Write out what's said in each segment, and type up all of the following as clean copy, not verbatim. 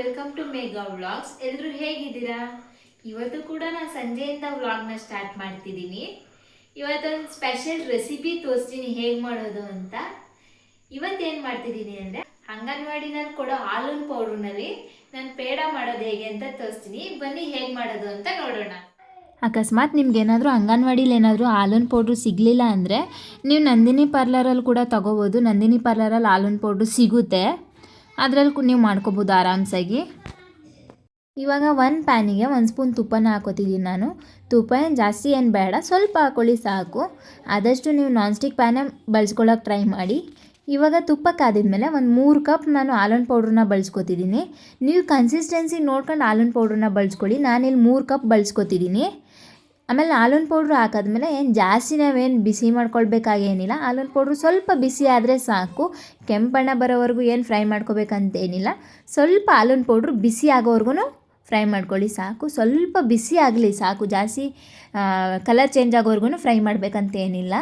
Welcome to Megha vlogs. ಎಲ್ಲರೂ ಹೇಗಿದ್ದೀರಾ? ಇವತ್ತು ಕೂಡ ನಾನು ಸಂಜೆಯಿಂದ ವ್ಲಾಗ್ನ ಸ್ಟಾರ್ಟ್ ಮಾಡ್ತಿದ್ದೀನಿ. ಇವತ್ತೊಂದು ಸ್ಪೆಷಲ್ ರೆಸಿಪಿ ತೋರಿಸ್ತೀನಿ ಹೇಗೆ ಮಾಡೋದು ಅಂತ. ಇವತ್ತೇನು ಮಾಡ್ತಿದ್ದೀನಿ ಅಂದರೆ ಅಂಗನವಾಡಿನಲ್ಲಿ ಕೊಡೋ ಹಾಲಿನ ಪೌಡ್ರ್ನಲ್ಲಿ ನಾನು ಪೇಡ ಮಾಡೋದು ಹೇಗೆ ಅಂತ ತೋರಿಸ್ತೀನಿ. ಬನ್ನಿ ಹೇಗೆ ಮಾಡೋದು ಅಂತ ನೋಡೋಣ. ಅಕಸ್ಮಾತ್ ನಿಮ್ಗೇನಾದರೂ ಅಂಗನವಾಡಿಲಿ ಏನಾದರೂ ಹಾಲಿನ ಪೌಡ್ರು ಸಿಗಲಿಲ್ಲ ಅಂದರೆ ನೀವು ನಂದಿನಿ ಪಾರ್ಲರಲ್ಲಿ ಕೂಡ ತೊಗೋಬೋದು. ನಂದಿನಿ ಪಾರ್ಲರಲ್ಲಿ ಹಾಲಿನ ಪೌಡ್ರು ಸಿಗುತ್ತೆ, ಅದರಲ್ಲಿ ನೀವು ಮಾಡ್ಕೋಬೋದು ಆರಾಮ್ಸಾಗಿ. ಇವಾಗ ಒಂದು ಪ್ಯಾನಿಗೆ 1 ಸ್ಪೂನ್ ತುಪ್ಪನ ಹಾಕೋತಿದ್ದೀನಿ ನಾನು. ತುಪ್ಪ ಏನು ಜಾಸ್ತಿ ಏನು ಬೇಡ, ಸ್ವಲ್ಪ ಹಾಕ್ಕೊಳ್ಳಿ ಸಾಕು. ಆದಷ್ಟು ನೀವು ನಾನ್ ಸ್ಟಿಕ್ ಪ್ಯಾನೇ ಬಳಸ್ಕೊಳ್ಳೋಕೆ ಟ್ರೈ ಮಾಡಿ. ಇವಾಗ ತುಪ್ಪ ಕಾದಿದ್ಮೇಲೆ ಒಂದು 3 ಕಪ್ ನಾನು ಹಾಲಿನ ಪೌಡ್ರನ್ನ ಬಳಸ್ಕೊತಿದ್ದೀನಿ. ನೀವು ಕನ್ಸಿಸ್ಟೆನ್ಸಿ ನೋಡ್ಕೊಂಡು ಹಾಲಿನ ಪೌಡ್ರನ್ನ ಬಳಸ್ಕೊಳ್ಳಿ. ನಾನಿಲ್ಲಿ 3 ಕಪ್ ಬಳಸ್ಕೊತಿದ್ದೀನಿ. ಆಮೇಲೆ ಹಾಲಿನ ಪೌಡ್ರು ಹಾಕಿದ್ಮೇಲೆ ಏನು ಜಾಸ್ತಿ ನಾವೇನು ಬಿಸಿ ಮಾಡ್ಕೊಳ್ಬೇಕಾಗೇನಿಲ್ಲ. ಹಾಲಿನ ಪೌಡ್ರು ಸ್ವಲ್ಪ ಬಿಸಿ ಆದರೆ ಸಾಕು. ಕೆಂಪಣ್ಣ ಬರೋವರೆಗೂ ಏನು ಫ್ರೈ ಮಾಡ್ಕೋಬೇಕಂತೇನಿಲ್ಲ. ಸ್ವಲ್ಪ ಹಾಲಿನ ಪೌಡ್ರು ಬಿಸಿ ಆಗೋವರೆಗೂ ಫ್ರೈ ಮಾಡ್ಕೊಳ್ಳಿ ಸಾಕು. ಸ್ವಲ್ಪ ಬಿಸಿ ಆಗಲಿ ಸಾಕು, ಜಾಸ್ತಿ ಕಲರ್ ಚೇಂಜ್ ಆಗೋವರೆಗೂ ಫ್ರೈ ಮಾಡಬೇಕಂತೇನಿಲ್ಲ.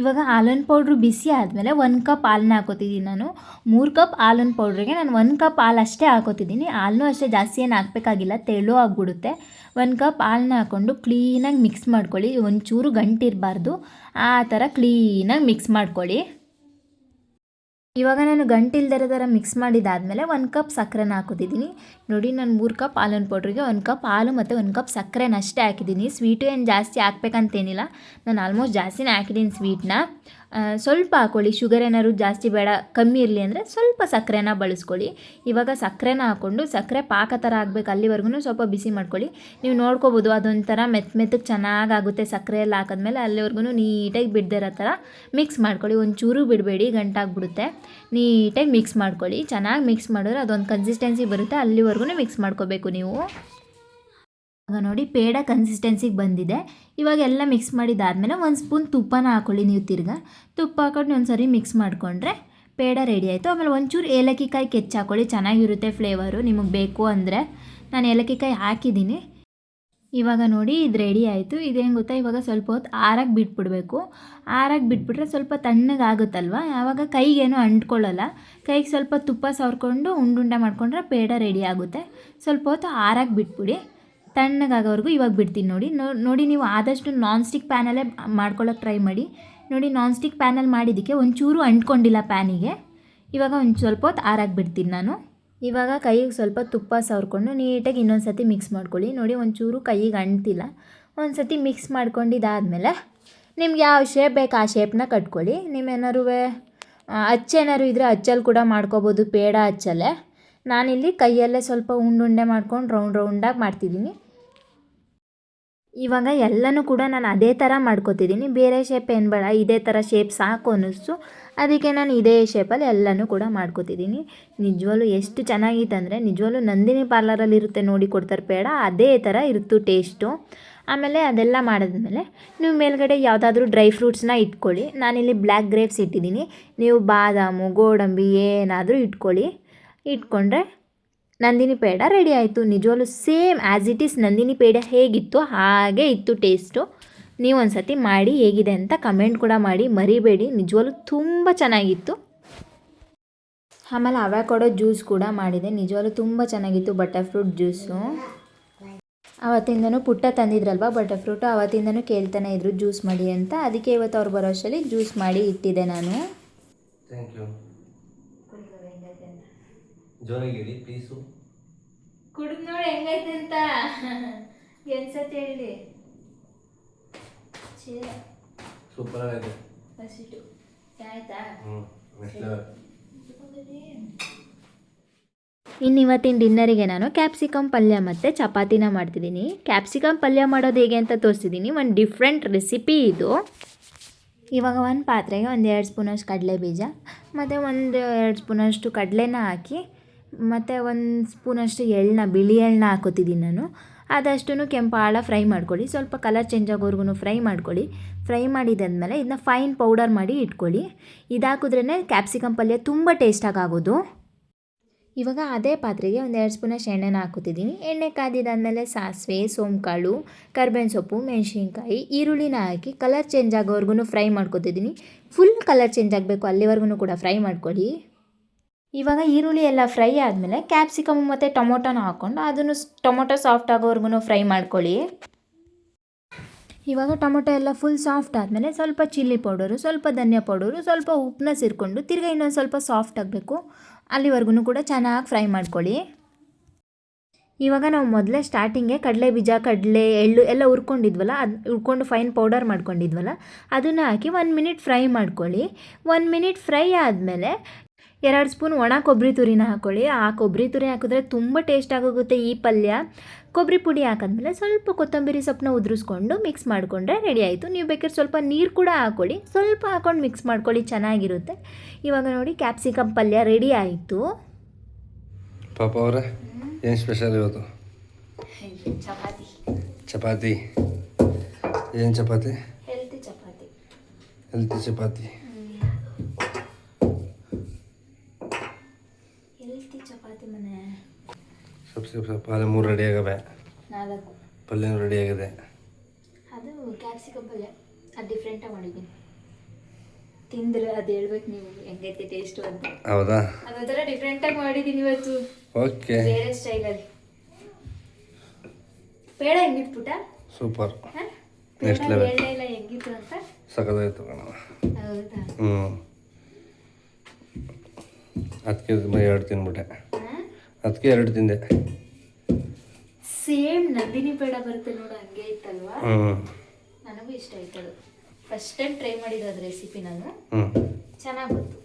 ಇವಾಗ ಹಾಲಿನ ಪೌಡ್ರು ಬಿಸಿ ಆದಮೇಲೆ 1 ಕಪ್ ಹಾಲನ್ನ ಹಾಕೋತಿದ್ದೀನಿ ನಾನು. 3 ಕಪ್ ಹಾಲಿನ ಪೌಡ್ರಿಗೆ ನಾನು 1 ಕಪ್ ಹಾಲು ಅಷ್ಟೇ ಹಾಕೋತಿದ್ದೀನಿ. ಹಾಲನ್ನೂ ಅಷ್ಟೇ ಜಾಸ್ತಿ ಏನು ಹಾಕಬೇಕಾಗಿಲ್ಲ, ತೆಳು ಆಗಿಬಿಡುತ್ತೆ. 1 ಕಪ್ ಹಾಲನ್ನ ಹಾಕ್ಕೊಂಡು ಕ್ಲೀನಾಗಿ ಮಿಕ್ಸ್ ಮಾಡ್ಕೊಳ್ಳಿ. ಒಂಚೂರು ಗಂಟಿರಬಾರ್ದು, ಆ ಥರ ಕ್ಲೀನಾಗಿ ಮಿಕ್ಸ್ ಮಾಡ್ಕೊಳ್ಳಿ. ಇವಾಗ ನಾನು ಗಂಟಿಲ್ದಿರೋ ಥರ ಮಿಕ್ಸ್ ಮಾಡಿದ್ದಾದಮೇಲೆ 1 ಕಪ್ ಸಕ್ಕರೆನ ಹಾಕೋತಿದ್ದೀನಿ. ನೋಡಿ, ನಾನು 3 ಕಪ್ ಹಾಲಿನ ಪೌಡ್ರಿಗೆ 1 ಕಪ್ ಹಾಲು ಮತ್ತು 1 ಕಪ್ ಸಕ್ಕರೆನ ಅಷ್ಟೇ ಹಾಕಿದ್ದೀನಿ. ಸ್ವೀಟು ಏನು ಜಾಸ್ತಿ ಹಾಕ್ಬೇಕಂತೇನಿಲ್ಲ, ನಾನು ಆಲ್ಮೋಸ್ಟ್ ಜಾಸ್ತಿನೇ ಹಾಕಿದ್ದೀನಿ ಸ್ವೀಟ್ನ. ಸ್ವಲ್ಪ ಹಾಕ್ಕೊಳ್ಳಿ, ಶುಗರ್ ಏನಾದ್ರು ಜಾಸ್ತಿ ಬೇಡ, ಕಮ್ಮಿ ಇರಲಿ ಅಂದರೆ ಸ್ವಲ್ಪ ಸಕ್ಕರೆನ ಬಳಸ್ಕೊಳ್ಳಿ. ಇವಾಗ ಸಕ್ಕರೆನ ಹಾಕ್ಕೊಂಡು ಸಕ್ಕರೆ ಪಾಕ ಥರ ಆಗಬೇಕು ಅಲ್ಲಿವರೆಗೂ ಸ್ವಲ್ಪ ಬಿಸಿ ಮಾಡ್ಕೊಳ್ಳಿ. ನೀವು ನೋಡ್ಕೋಬೋದು, ಅದೊಂಥರ ಮೆತ್ತಗೆ ಚೆನ್ನಾಗಾಗುತ್ತೆ. ಸಕ್ಕರೆ ಎಲ್ಲ ಹಾಕಿದ್ಮೇಲೆ ಅಲ್ಲಿವರೆಗೂ ನೀಟಾಗಿ ಬಿಡದಿರೋ ಥರ ಮಿಕ್ಸ್ ಮಾಡ್ಕೊಳ್ಳಿ. ಒಂಚೂರು ಬಿಡಬೇಡಿ, ಗಂಟಾಗ್ಬಿಡುತ್ತೆ. ನೀಟಾಗಿ ಮಿಕ್ಸ್ ಮಾಡ್ಕೊಳ್ಳಿ. ಚೆನ್ನಾಗಿ ಮಿಕ್ಸ್ ಮಾಡಿದ್ರೆ ಅದೊಂದು ಕನ್ಸಿಸ್ಟೆನ್ಸಿ ಬರುತ್ತೆ, ಅಲ್ಲಿವರೆಗೂ ಮಿಕ್ಸ್ ಮಾಡ್ಕೋಬೇಕು ನೀವು. ಆಗ ನೋಡಿ, ಪೇಡ ಕನ್ಸಿಸ್ಟೆನ್ಸಿಗೆ ಬಂದಿದೆ. ಇವಾಗ ಎಲ್ಲ ಮಿಕ್ಸ್ ಮಾಡಿದ್ದಾದಮೇಲೆ 1 ಸ್ಪೂನ್ ತುಪ್ಪನ ಹಾಕ್ಕೊಳ್ಳಿ. ನೀವು ತುಪ್ಪ ಹಾಕೊಂಡು ಒಂದು ಸರಿ ಮಿಕ್ಸ್ ಮಾಡಿಕೊಂಡ್ರೆ ಪೇಡ ರೆಡಿ ಆಯಿತು. ಆಮೇಲೆ ಒಂಚೂರು ಏಲಕ್ಕಿ ಕಾಯಿ ಕೆಚ್ಚು ಹಾಕ್ಕೊಳ್ಳಿ, ಚೆನ್ನಾಗಿರುತ್ತೆ ಫ್ಲೇವರು. ನಿಮಗೆ ಬೇಕು ಅಂದರೆ ನಾನು ಏಲಕ್ಕಿ ಕಾಯಿ ಹಾಕಿದ್ದೀನಿ. ಇವಾಗ ನೋಡಿ, ಇದು ರೆಡಿ ಆಯಿತು. ಇದೇನು ಗೊತ್ತಾ, ಇವಾಗ ಸ್ವಲ್ಪ ಹೊತ್ತು ಆರಾಗಿ ಬಿಟ್ಬಿಡಬೇಕು. ಆರಾಗಿ ಬಿಟ್ಬಿಟ್ರೆ ಸ್ವಲ್ಪ ತಣ್ಣಗಾಗುತ್ತಲ್ವ, ಆವಾಗ ಕೈಗೇನು ಅಂಟ್ಕೊಳ್ಳಲ್ಲ. ಕೈಗೆ ಸ್ವಲ್ಪ ತುಪ್ಪ ಸವರ್ಕೊಂಡು ಉಂಡುಂಡೆ ಮಾಡಿಕೊಂಡ್ರೆ ಪೇಡ ರೆಡಿ ಆಗುತ್ತೆ. ಸ್ವಲ್ಪ ಹೊತ್ತು ಆರಾಗಿ ಬಿಟ್ಬಿಡಿ, ತಣ್ಣಗಾಗೋವರೆಗೂ. ಇವಾಗ ಬಿಡ್ತೀನಿ ನೋಡಿ. ನೀವು ಆದಷ್ಟು ನಾನ್ ಸ್ಟಿಕ್ ಪ್ಯಾನಲ್ಲೇ ಮಾಡ್ಕೊಳ್ಳೋಕೆ ಟ್ರೈ ಮಾಡಿ. ನೋಡಿ, ನಾನ್ ಸ್ಟಿಕ್ ಪ್ಯಾನಲ್ಲಿ ಮಾಡಿದ್ದಕ್ಕೆ ಒಂಚೂರು ಅಂಟ್ಕೊಂಡಿಲ್ಲ ಪ್ಯಾನಿಗೆ. ಇವಾಗ ಒಂದು ಸ್ವಲ್ಪ ಹೊತ್ತು ಆರಾಗಿ ಬಿಡ್ತೀನಿ ನಾನು. ಇವಾಗ ಕೈಗೆ ಸ್ವಲ್ಪ ತುಪ್ಪ ಸವರ್ಕೊಂಡು ನೀಟಾಗಿ ಇನ್ನೊಂದು ಸತಿ ಮಿಕ್ಸ್ ಮಾಡ್ಕೊಳ್ಳಿ. ನೋಡಿ, ಒಂಚೂರು ಕೈಗೆ ಅಂಟಿಲ್ಲ. ಒಂದು ಸತಿ ಮಿಕ್ಸ್ ಮಾಡ್ಕೊಂಡಿದ್ದಾದಮೇಲೆ ನಿಮ್ಗೆ ಯಾವ ಶೇಪ್ ಬೇಕು ಆ ಶೇಪ್ನ ಕಟ್ಕೊಳ್ಳಿ. ನಿಮ್ಮೇನಾರು ಅಚ್ಚೇನಾದ್ರು ಇದ್ದರೆ ಅಚ್ಚಲ್ಲಿ ಕೂಡ ಮಾಡ್ಕೋಬೋದು, ಪೇಡ ಅಚ್ಚಲ್ಲೇ. ನಾನಿಲ್ಲಿ ಕೈಯಲ್ಲೇ ಸ್ವಲ್ಪ ಉಂಡುಂಡೆ ಮಾಡ್ಕೊಂಡು ರೌಂಡಾಗಿ ಮಾಡ್ತಿದ್ದೀನಿ. ಇವಾಗ ಎಲ್ಲನೂ ಕೂಡ ನಾನು ಅದೇ ಥರ ಮಾಡ್ಕೋತಿದ್ದೀನಿ, ಬೇರೆ ಶೇಪ್ ಏನು ಬೇಡ, ಇದೇ ಥರ ಶೇಪ್ ಸಾಕು ಅನ್ನಿಸ್ತು. ಅದಕ್ಕೆ ನಾನು ಇದೇ ಶೇಪಲ್ಲಿ ಎಲ್ಲನೂ ಕೂಡ ಮಾಡ್ಕೋತಿದ್ದೀನಿ. ನಿಜವಾಗ್ಲೂ ಎಷ್ಟು ಚೆನ್ನಾಗಿತ್ತು ಅಂದರೆ, ನಿಜವಾಗ್ಲೂ ನಂದಿನಿ ಪಾರ್ಲರಲ್ಲಿ ಇರುತ್ತೆ ನೋಡಿ, ಕೊಡ್ತಾರೆ ಪೇಡ, ಅದೇ ಥರ ಇರುತ್ತು ಟೇಸ್ಟು. ಆಮೇಲೆ ಅದೆಲ್ಲ ಮಾಡಿದ್ಮೇಲೆ ನೀವು ಮೇಲ್ಗಡೆ ಯಾವುದಾದ್ರೂ ಡ್ರೈ ಫ್ರೂಟ್ಸ್ನ ಇಟ್ಕೊಳ್ಳಿ. ನಾನಿಲ್ಲಿ ಬ್ಲ್ಯಾಕ್ ಗ್ರೇಪ್ಸ್ ಇಟ್ಟಿದ್ದೀನಿ. ನೀವು ಬಾದಾಮು, ಗೋಡಂಬಿ ಏನಾದರೂ ಇಟ್ಕೊಂಡ್ರೆ ನಂದಿನಿ ಪೇಡ ರೆಡಿ ಆಯಿತು. ನಿಜವಾಗ್ಲೂ same as it is Nandini peda ಹೇಗಿತ್ತು ಹಾಗೆ ಇತ್ತು ಟೇಸ್ಟು. ನೀವು ಒಂದು ಸತಿ ಮಾಡಿ ಹೇಗಿದೆ ಅಂತ ಕಮೆಂಟ್ ಕೂಡ ಮಾಡಿ, ಮರಿಬೇಡಿ. ನಿಜವಾಗ್ಲೂ ತುಂಬ ಚೆನ್ನಾಗಿತ್ತು. ಆಮೇಲೆ ಅವಕಾಡೋ ಜ್ಯೂಸ್ ಕೂಡ ಮಾಡಿದೆ, ನಿಜವಾಗ್ಲೂ ತುಂಬ ಚೆನ್ನಾಗಿತ್ತು. ಬಟರ್ ಫ್ರೂಟ್ ಜ್ಯೂಸು ಅವತ್ತಿಂದನೂ ಪುಟ್ಟ ತಂದಿದ್ರಲ್ವ ಬಟರ್ ಫ್ರೂಟು, ಅವತ್ತಿಂದನೂ ಕೇಳ್ತಾನೆ ಇದ್ರು ಜ್ಯೂಸ್ ಮಾಡಿ ಅಂತ. ಅದಕ್ಕೆ ಇವತ್ತು ಅವ್ರು ಬರೋ ಅಷ್ಟರಲ್ಲಿ ಜ್ಯೂಸ್ ಮಾಡಿ ಇಟ್ಟಿದ್ದೆ ನಾನು. ಜೋರಾಗಿ ಪ್ಲೀಸು. ಕುಡಿದು ನೋಡಿ ಹೆಂಗೈತೆ ಅಂತ ಎನ್ಸತ್ತೆ ಹೇಳಿ. ಸೂಪರ್ ಆಗಿದೆ. ಹಸಿಟ್ಟು ಆಯ್ತಾ? ಇನ್ನು ಇವತ್ತಿನ ಡಿನ್ನರಿಗೆ ನಾನು ಕ್ಯಾಪ್ಸಿಕಮ್ ಪಲ್ಯ ಮತ್ತು ಚಪಾತಿನ ಮಾಡ್ತಿದ್ದೀನಿ. ಕ್ಯಾಪ್ಸಿಕಮ್ ಪಲ್ಯ ಮಾಡೋದು ಹೇಗೆ ಅಂತ ತೋರಿಸಿದ್ದೀನಿ, ಒಂದು ಡಿಫ್ರೆಂಟ್ ರೆಸಿಪಿ ಇದು. ಇವಾಗ ಒಂದು ಪಾತ್ರೆಗೆ 1-2 ಸ್ಪೂನಷ್ಟು ಕಡಲೆ ಬೀಜ ಮತ್ತು 1-2 ಸ್ಪೂನಷ್ಟು ಕಡಲೆನ ಹಾಕಿ, ಮತ್ತು 1 ಸ್ಪೂನಷ್ಟು ಬಿಳಿ ಎಳ್ಳನ್ನ ಹಾಕೋತಿದ್ದೀನಿ ನಾನು. ಅದಷ್ಟು ಕೆಂಪಾಳ ಫ್ರೈ ಮಾಡ್ಕೊಳ್ಳಿ. ಸ್ವಲ್ಪ ಕಲರ್ ಚೇಂಜ್ ಆಗೋವರೆಗೂ ಫ್ರೈ ಮಾಡ್ಕೊಳ್ಳಿ. ಫ್ರೈ ಮಾಡಿದಾದ್ಮೇಲೆ ಇದನ್ನ ಫೈನ್ ಪೌಡರ್ ಮಾಡಿ ಇಟ್ಕೊಳ್ಳಿ. ಇದಾಕಿದ್ರೇ ಕ್ಯಾಪ್ಸಿಕಮ್ ಪಲ್ಯ ತುಂಬ ಟೇಸ್ಟಾಗಿ ಆಗೋದು. ಇವಾಗ ಅದೇ ಪಾತ್ರೆಗೆ 1-2 ಸ್ಪೂನಷ್ಟು ಎಣ್ಣೆನ ಹಾಕೋತಿದ್ದೀನಿ. ಎಣ್ಣೆ ಕಾದಿದ್ದಾದಮೇಲೆ ಸಾಸಿವೆ, ಸೋಂಕಾಳು, ಕರ್ಬೇವಿನ ಸೊಪ್ಪು, ಮೆಣಸಿನ್ಕಾಯಿ, ಈರುಳ್ಳಿನ ಹಾಕಿ ಕಲರ್ ಚೇಂಜ್ ಆಗೋವರೆಗೂ ಫ್ರೈ ಮಾಡ್ಕೊತಿದ್ದೀನಿ. ಫುಲ್ ಕಲರ್ ಚೇಂಜ್ ಆಗಬೇಕು ಅಲ್ಲಿವರೆಗೂ ಕೂಡ ಫ್ರೈ ಮಾಡ್ಕೊಳ್ಳಿ. ಇವಾಗ ಈರುಳ್ಳಿ ಎಲ್ಲ ಫ್ರೈ ಆದಮೇಲೆ ಕ್ಯಾಪ್ಸಿಕಮ್ ಮತ್ತು ಟೊಮೊಟೊನ ಹಾಕ್ಕೊಂಡು ಅದನ್ನು ಟೊಮೊಟೊ ಸಾಫ್ಟ್ ಆಗೋವರೆಗೂ ಫ್ರೈ ಮಾಡ್ಕೊಳ್ಳಿ. ಇವಾಗ ಟೊಮೊಟೊ ಎಲ್ಲ ಫುಲ್ ಸಾಫ್ಟ್ ಆದಮೇಲೆ ಸ್ವಲ್ಪ ಚಿಲ್ಲಿ ಪೌಡರು, ಸ್ವಲ್ಪ ಧನಿಯಾ ಪೌಡರು, ಸ್ವಲ್ಪ ಉಪ್ಪನ್ನ ಸೇರಿಕೊಂಡು ತಿರ್ಗಿ ಇನ್ನೊಂದು ಸ್ವಲ್ಪ ಸಾಫ್ಟ್ ಆಗಬೇಕು, ಅಲ್ಲಿವರೆಗೂ ಕೂಡ ಚೆನ್ನಾಗಿ ಫ್ರೈ ಮಾಡ್ಕೊಳ್ಳಿ. ಇವಾಗ ನಾವು ಮೊದಲೇ ಸ್ಟಾರ್ಟಿಂಗೆ ಕಡಲೆ ಬೀಜ, ಕಡಲೆ, ಎಳ್ಳು ಎಲ್ಲ ಹುರ್ಕೊಂಡಿದ್ವಲ್ಲ, ಅದು ಹುರ್ಕೊಂಡು ಫೈನ್ ಪೌಡರ್ ಮಾಡ್ಕೊಂಡಿದ್ವಲ್ಲ ಅದನ್ನು ಹಾಕಿ 1 ಮಿನಿಟ್ ಫ್ರೈ ಮಾಡ್ಕೊಳ್ಳಿ. 1 ಮಿನಿಟ್ ಫ್ರೈ ಆದಮೇಲೆ 2 ಸ್ಪೂನ್ ಒಣ ಕೊಬ್ಬರಿ ತುರಿನ ಹಾಕ್ಕೊಳ್ಳಿ. ಆ ಕೊಬ್ಬರಿ ತುರಿ ಹಾಕಿದ್ರೆ ತುಂಬ ಟೇಸ್ಟ್ ಆಗೋಗುತ್ತೆ ಈ ಪಲ್ಯ. ಕೊಬ್ಬರಿ ಪುಡಿ ಹಾಕಿದ್ಮೇಲೆ ಸ್ವಲ್ಪ ಕೊತ್ತಂಬರಿ ಸೊಪ್ಪನ್ನ ಉದುರಿಸ್ಕೊಂಡು ಮಿಕ್ಸ್ ಮಾಡಿಕೊಂಡ್ರೆ ರೆಡಿ ಆಯಿತು. ನೀವು ಬೇಕಾದ್ರೆ ಸ್ವಲ್ಪ ನೀರು ಕೂಡ ಹಾಕ್ಕೊಳ್ಳಿ, ಸ್ವಲ್ಪ ಹಾಕ್ಕೊಂಡು ಮಿಕ್ಸ್ ಮಾಡ್ಕೊಳ್ಳಿ, ಚೆನ್ನಾಗಿರುತ್ತೆ. ಇವಾಗ ನೋಡಿ ಕ್ಯಾಪ್ಸಿಕಮ್ ಪಲ್ಯ ರೆಡಿ ಆಯಿತು. ಪಾಪ ಅವರೇ, ಏನು ಸ್ಪೆಷಲ್ ಇವತ್ತು? ಚಪಾತಿ. ಚಪಾತಿ? ಏನು chapati? Healthy chapati. Healthy chapati. Healthy chapati ಮನೆ. ಸ್ವಲ್ಪ ಪಲ್ಯ 3 ರೆಡಿ ಆಗವೆ, 4 ಪಲ್ಯನೂ ರೆಡಿ ಆಗಿದೆ. ಅದು ಕ್ಯಾಪ್ಸಿಕಮ್ ಪಲ್ಯ, ಅದು ಡಿಫ್ರೆಂಟಾಗಿ ಮಾಡಿದ್ದೀನಿ. ತಿಂದ್ರೆ ಅದು ಹೇಳ್ಬೇಕು ನೀವು ಹೆಂಗೈತೆ ಟೇಸ್ಟು ಅಂತ. ಹೌದಾ? ಅದೊಂಥರ ಡಿಫ್ರೆಂಟಾಗಿ ಮಾಡಿದ್ದೀನಿ ಇವತ್ತು, ಓಕೆ. ಬೇರೆ ಸ್ಟೈಲಲ್ಲಿ. ಪೇಡ ಹೆಂಗಿತ್ತು ಪುಟ? Super, peda next level. ಹೇಳಲೇ ಇಲ್ಲ ಹೆಂಗಿತ್ತು ಅಂತ. ಸಖತ್ತಾಯ್ತು ಕಣ. ಹೌದಾ? ಅದಕ್ಕೆ 2 ತಿಂದ್ಬಿಟ್ಟೆ, ಅದಕ್ಕೆ 2 ತಿಂದೆ. ಸೇಮ್ ನಂದಿನಿ ಪೇಡ ಬರುತ್ತೆ ನೋಡು, ಹಂಗೆ ಇತ್ತಲ್ವಾ? ನನಗೂ ಇಷ್ಟ ಆಯ್ತು ಅದು. ಫಸ್ಟ್ ಟೈಮ್ ಟ್ರೈ ಮಾಡಿದ್ದು ಅದು ರೆಸಿಪಿ ನಾನು. ಚೆನ್ನಾಗಿ ಬಂತು.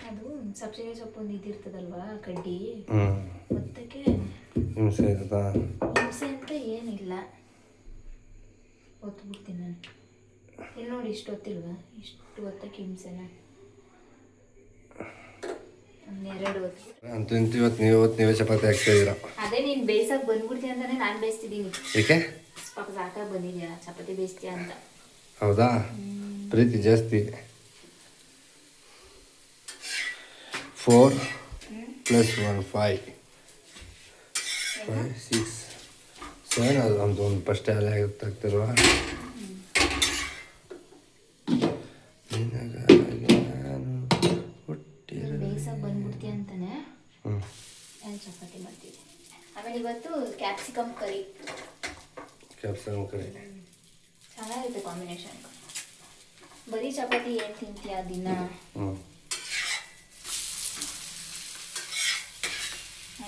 ಅದು ಸಬ್ಸಿಗೆ ಸೊಪ್ಪು ಒಂದು ಇದಿರ್ತದಲ್ವಾ, ಕಡ್ಡಿ, ಒತ್ತಕ್ಕೆ ಹಿಂಸೆ ಆಯ್ತದಾ? ಹಿಂಸೆ ಅಂತ ಏನಿಲ್ಲ, ಒತ್ಬಿಡ್ತೀನಿ ನಾನು. ಇಲ್ಲಿ ನೋಡಿ, ಇಷ್ಟು ಒತ್ತಿಲ್ವಾ? ಇಷ್ಟು ಒತ್ತಕ್ಕೆ ಹಿಂಸೆನ. 2 ಹೊತ್ತು. ಅಂತೂ ಇಂತೂ ಇವತ್ತು ನೀವೇ ಚಪಾತಿ ಹಾಕ್ತಾಯಿದ್ದೀರಾ. ಅದೇ ನೀನು ಬೇಯಿಸಕ್ಕೆ ಬಂದ್ಬಿಡ್ತೀಯ ಅಂತಾನೆ ನಾನು ಬೇಯಿಸ್ತಿದ್ದೀನಿ. ಏಕೆ? ಪಾಪ ಸಾಕಾಗಿ ಬಂದಿದ್ಯಾ ಚಪಾತಿ ಬೇಯಿಸ್ತೀಯ ಅಂತ. ಹೌದಾ? ಪ್ರೀತಿ ಜಾಸ್ತಿ. 4 + 1 5 5 6 7. ಅದು ನಮ್ಮದು ಒಂದು ಫಸ್ಟ್ ಅಲೆ ಆಗ್ತಿಲ್ವ? ಬೇಯಿಸಕ್ಕೆ ಬಂದ್ಬಿಡ್ತೀಯ ಅಂತಾನೆ ನಾನು ಚಪಾತಿ ಮಾಡ್ತಿದ್ದೆ. ಆಮೇಲೆ ಇವತ್ತು ಕ್ಯಾಪ್ಸಿಕಮ್ ಕರಿ. ಕ್ಯಾಪ್ಸಿಕಮ್ ಕರಿ ಚೆನ್ನಾಗಿರುತ್ತೆ ಕಾಂಬಿನೇಷನ್. ಬರೀ ಚಪಾತಿ ಏನು ತಿಂತೀಯ ದಿನ?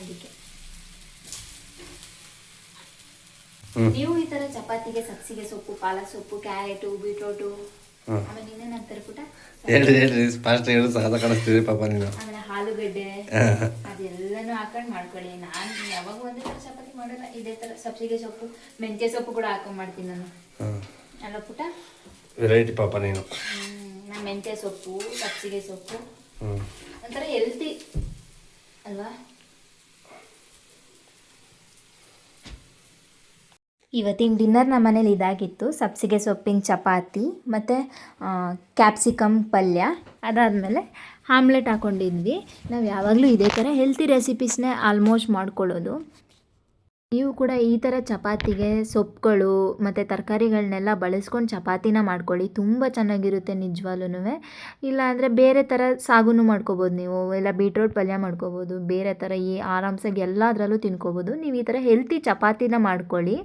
ಅದಕ್ಕೆ ನೀವು ಈ ಥರ ಚಪಾತಿಗೆ ಸಬ್ಸಿಗೆ ಸೊಪ್ಪು, ಪಾಲಕ್ ಸೊಪ್ಪು, ಕ್ಯಾರೆಟು, ಬೀಟ್ರೋಟು, ಆಮೇಲೆ ಇನ್ನೇನು ಹಾಕ್ತಾರೆ ಪುಟ? ಹೇಳ್ರಿ ಫಾಸ್ಟ್ ಹೇಳಿ ಸಾಧ ಕಾಣಿಸ್ತೀರಿ ಪಾಪ ನೀನು. ಆಮೇಲೆ ಆಲೂಗಡ್ಡೆ ಅದೆಲ್ಲನೂ ಹಾಕೊಂಡು ಮಾಡ್ಕೊಳ್ಳಿ. ನಾನು ಯಾವಾಗ ಒಂದೇ ಥರ ಚಪಾತಿ ಮಾಡಲ್ಲ, ಇದೇ ಥರ ಸಬ್ಸಿಗೆ ಸೊಪ್ಪು, ಮೆಂತ್ಯ ಸೊಪ್ಪು ಕೂಡ ಹಾಕೊಂಡು ಮಾಡ್ತೀನಿ ನಾನು. ಅಲ್ಲ ಪುಟ? ವೆರೈಟಿ ಪಾಪ ನೀನು. ನಾನು ಮೆಂತ್ಯ ಸೊಪ್ಪು, ಸಬ್ಸಿಗೆ ಸೊಪ್ಪು ಒಂಥರ ಹೆಲ್ತಿ ಅಲ್ವಾ? ಇವತ್ತಿನ ಡಿನ್ನರ್ ನಮ್ಮ ಮನೇಲಿ ಇದಾಗಿತ್ತು. ಸಬ್ಸಿಗೆ ಸೊಪ್ಪಿನ ಚಪಾತಿ ಮತ್ತು ಕ್ಯಾಪ್ಸಿಕಮ್ ಪಲ್ಯ. ಅದಾದಮೇಲೆ ಆಮ್ಲೆಟ್ ಹಾಕ್ಕೊಂಡಿದ್ವಿ. ನಾವು ಯಾವಾಗಲೂ ಇದೇ ಥರ ಹೆಲ್ತಿ ರೆಸಿಪೀಸ್ನೇ ಆಲ್ಮೋಸ್ಟ್ ಮಾಡ್ಕೊಳ್ಳೋದು. ನೀವು ಕೂಡ ಈ ಥರ ಚಪಾತಿಗೆ ಸೊಪ್ಪುಗಳು ಮತ್ತು ತರಕಾರಿಗಳನ್ನೆಲ್ಲ ಬಳಸ್ಕೊಂಡು ಚಪಾತಿನ ಮಾಡ್ಕೊಳ್ಳಿ, ತುಂಬ ಚೆನ್ನಾಗಿರುತ್ತೆ ನಿಜವಾಗ್ಲೂ. ಇಲ್ಲಾಂದರೆ ಬೇರೆ ಥರ ಸಾಗುನು ಮಾಡ್ಕೋಬೋದು ನೀವು, ಇಲ್ಲ ಬೀಟ್ರೋಟ್ ಪಲ್ಯ ಮಾಡ್ಕೋಬೋದು, ಬೇರೆ ಥರ ಆರಾಮ್ಸಾಗಿ ಎಲ್ಲದರಲ್ಲೂ ತಿನ್ಕೋಬೋದು. ನೀವು ಈ ಥರ ಹೆಲ್ತಿ ಚಪಾತಿನ ಮಾಡ್ಕೊಳ್ಳಿ.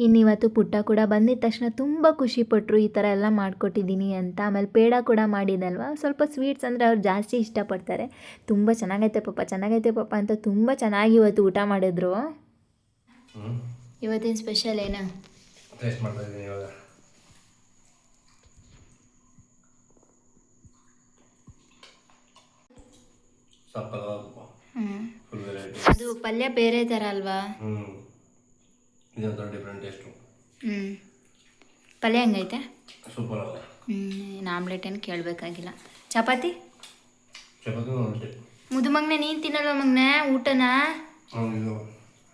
ಇನ್ನಿವತ್ತು ಪುಟ್ಟ ಕೂಡ ಬಂದಿದ್ದ ತಕ್ಷಣ ತುಂಬ ಖುಷಿಪಟ್ಟರು ಈ ಥರ ಎಲ್ಲ ಮಾಡಿಕೊಟ್ಟಿದ್ದೀನಿ ಅಂತ. ಆಮೇಲೆ ಪೇಡ ಕೂಡ ಮಾಡಿದಲ್ವ, ಸ್ವಲ್ಪ ಸ್ವೀಟ್ಸ್ ಅಂದರೆ ಅವ್ರು ಜಾಸ್ತಿ ಇಷ್ಟಪಡ್ತಾರೆ. ತುಂಬ ಚೆನ್ನಾಗೈತೆ ಪಾಪ ಅಂತ ತುಂಬ ಚೆನ್ನಾಗಿ ಇವತ್ತು ಊಟ ಮಾಡಿದ್ರು. ಇವತ್ತಿನ ಸ್ಪೆಷಲ್ ಏನಾ? ಟೇಸ್ಟ್ ಮಾಡ್ತಾ ಇದ್ದೀನಿ ಇವಾಗ. ಅದು ಪಲ್ಯ ಬೇರೆ ಥರ ಅಲ್ವಾ? ಇದೊಂಥರ ಡಿಫ್ರೆಂಟ್ ಟೇಸ್ಟು. ಪಲ್ಯ ಹೆಂಗೈತೆ? ಸೂಪರ್ ಅಲ್ಲ? ಆಮ್ಲೆಟ್ ಏನು ಕೇಳಬೇಕಾಗಿಲ್ಲ. ಚಪಾತಿ ಚಪಾತಿ ಮುದು ಮಗನೆ, ನೀನು ತಿನ್ನಲ್ವ ಮಗನೆ ಊಟನ? ಇದು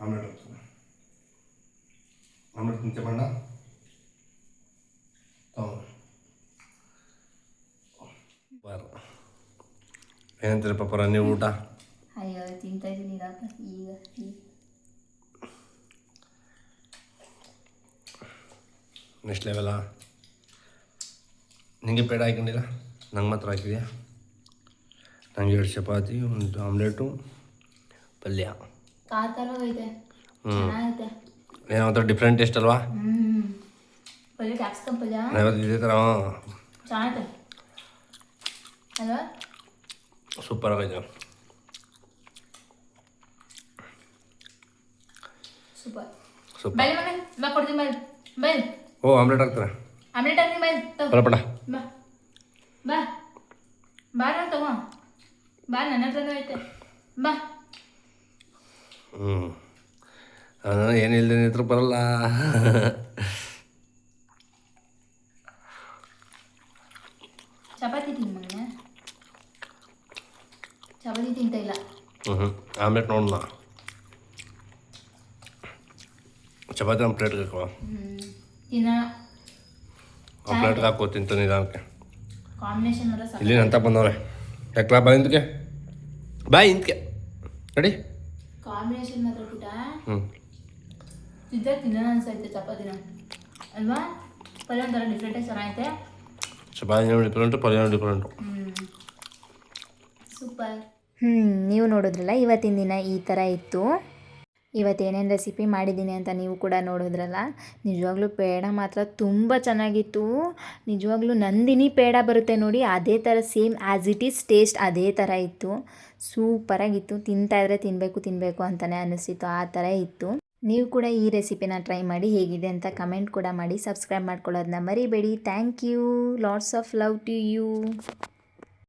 ಆಮ್ಲೆಟ್ ಹೋಗ್ತದೆ. ಆಮ್ಲೆಟ್ ತಿಂತೆ ಬಣ್ಣ ಏನಂತೀರಿ ಪಾಪರ ನೀವು ಊಟ? ಅಯ್ಯೋ ತಿಂತಾ ಇದ್ದೀನಿ ಈಗ. ನೆಕ್ಸ್ಟ್ ಲೆವೆಲ್ಲ. ನಿಮಗೆ ಪೇಡ ಹಾಕೊಂಡಿಲ್ಲ, ನಂಗೆ ಮಾತ್ರ ಹಾಕಿದ್ಯಾ. ನನಗೆ 2 ಚಪಾತಿ, 1 ಆಮ್ಲೆಟು, ಪಲ್ಯ. ಖಾರವಾಗೈತೆ, ಹ್ಞೂ ಚೆನ್ನಾಗೈತೆ. ಏನೋ ಒಂಥರ ಡಿಫ್ರೆಂಟ್ ಟೇಸ್ಟ್ ಅಲ್ವಾ. ಪಲ್ಯ ಕ್ಯಾಪ್ಸಿಕಮ್ ಪಲ್ಯ ಯಾವತ್ತು ಇದೇ ಥರ ಚೆನ್ನಾಗೈತೆ ಅಲ್ವಾ? ಸೂಪರ್ ಆಗೈತೆ. ಸೂಪರ್. ಸೂಪರ್. ಬೈಲ್ ಮನೆ ಬಾ ಕೊಡ್ತೀನಿ, ಬೈಲ್ ಬೈಲ್. ಓ ಆಮ್ಲೆಟ್ ಹಾಕ್ತಾರೆ. ಆಮ್ಲೆಟ್ ಹಾಕ್ತೀನಿ, ಬೈಲ್ ಬರಪಡ. ಬಾ ಬಾ ಬಾ ನಾನು ತಗೋ ಬಾ, ನನ್ನ ಹತ್ರನೂ ಐತೆ ಬಾ. ಏನಿಲ್ಲದೆ ನಿತ್ರ ಬರಲ್ಲ. ಚಪಾತಿ ತಿನ್ ಮಗನ, ಚಪಾತಿ ತಿಂತ ಇಲ್ಲ. ಆಮ್ಲೆಟ್ ನೋಡೋಣ. ಚಪಾತಿ ಒಂದು ಪ್ಲೇಟ್ಗೆ ಹಾಕುವ. ತಿನ್ನ ಆ ಪ್ಲೇಟ್ಗೆ ಹಾಕೋ ತಿಂತಾನೆ ನಿಧಾನಕ್ಕೆ. ಕಾಂಬಿನೇಷನ್ ಮಾತ್ರ ಇಲ್ಲಿ ಅಂತ ಬಂದವ್ರೆ. ಯಾಕಲಾ ಬಾ ಇಂತಕ್ಕೆ, ಬಾ ಇಂತಕ್ಕೆ ರೆಡಿ. ಕಾಂಬಿನೇಷನ್ ಮಾತ್ರ ಪುಟ ಹ್ಞೂ ತಿನ್ನ ಅನ್ಸೈತೆ ಚಪಾತಿನ ಅಲ್ವಾ? ಪಲ್ಯ ಒಂಥರ ಡಿಫ್ರೆಂಟಾಗಿ ಚೆನ್ನಾಗೈತೆ. ಚಪಾತಿ ಡಿಫ್ರೆಂಟು, ಪಲ್ಯ ಡಿಫ್ರೆಂಟು. ಸೂಪರ್. ನೀವು ನೋಡಿದ್ರಲ್ಲ ಇವತ್ತಿನ ದಿನ ಈ ಥರ ಇತ್ತು. ಇವತ್ತೇನೇನು ರೆಸಿಪಿ ಮಾಡಿದ್ದೀನಿ ಅಂತ ನೀವು ಕೂಡ ನೋಡಿದ್ರಲ್ಲ. ನಿಜವಾಗ್ಲೂ ಪೇಡ ಮಾತ್ರ ತುಂಬ ಚೆನ್ನಾಗಿತ್ತು. ನಿಜವಾಗ್ಲೂ ನಂದಿನಿ ಪೇಡ ಬರುತ್ತೆ ನೋಡಿ, ಅದೇ ಥರ same as it is taste ಅದೇ ಥರ ಇತ್ತು. ಸೂಪರಾಗಿತ್ತು. ತಿಂತಾಯಿದ್ರೆ ತಿನ್ನಬೇಕು ಅಂತಲೇ ಅನ್ನಿಸ್ತಿತ್ತು, ಆ ಥರ ಇತ್ತು. ನೀವು ಕೂಡ ಈ ರೆಸಿಪಿನ ಟ್ರೈ ಮಾಡಿ ಹೇಗಿದೆ ಅಂತ ಕಮೆಂಟ್ ಕೂಡ ಮಾಡಿ. ಸಬ್ಸ್ಕ್ರೈಬ್ ಮಾಡ್ಕೊಳ್ಳೋದನ್ನ ಮರಿಬೇಡಿ. Thank you. Lots of love to you.